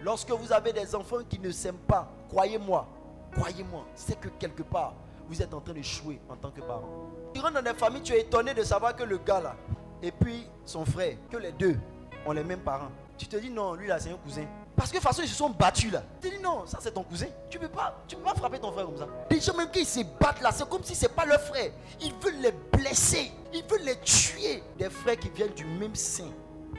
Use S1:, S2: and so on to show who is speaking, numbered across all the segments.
S1: Lorsque vous avez des enfants qui ne s'aiment pas, croyez-moi, c'est que quelque part, vous êtes en train de échouer en tant que parent. Tu rentres dans des familles, tu es étonné de savoir que le gars là, et puis son frère, que les deux ont les mêmes parents. Tu te dis non, lui là c'est un cousin. Parce que de toute façon ils se sont battus là. Tu te dis non, ça c'est ton cousin. Tu peux pas frapper ton frère comme ça. Les gens même qui se battent là, c'est comme si c'est pas leur frère. Ils veulent les blesser, ils veulent les tuer. Des frères qui viennent du même sein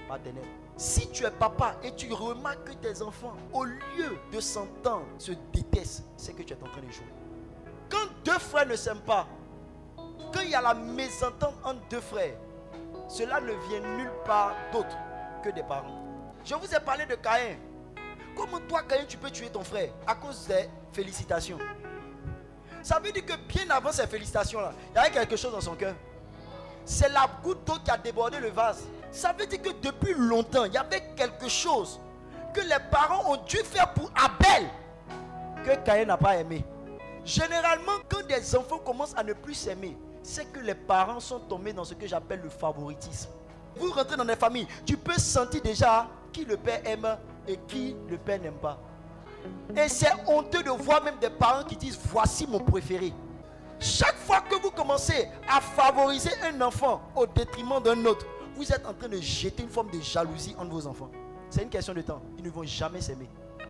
S1: paternel. Si tu es papa et tu remarques que tes enfants, au lieu de s'entendre, se détestent, c'est que tu es en train de jouer. Quand deux frères ne s'aiment pas, quand il y a la mésentente entre deux frères, cela ne vient nulle part d'autre que des parents. Je vous ai parlé de Caïn. Comment toi, Caïn, tu peux tuer ton frère à cause des félicitations? Ça veut dire que bien avant ces félicitations-là, il y avait quelque chose dans son cœur. C'est la goutte d'eau qui a débordé le vase. Ça veut dire que depuis longtemps, il y avait quelque chose que les parents ont dû faire pour Abel que Caïn n'a pas aimé. Généralement, quand des enfants commencent à ne plus s'aimer, c'est que les parents sont tombés dans ce que j'appelle le favoritisme. Vous rentrez dans des familles, tu peux sentir déjà qui le père aime et qui le père n'aime pas. Et c'est honteux de voir même des parents qui disent voici mon préféré. Chaque fois que vous commencez à favoriser un enfant au détriment d'un autre, vous êtes en train de jeter une forme de jalousie entre vos enfants. C'est une question de temps. Ils ne vont jamais s'aimer.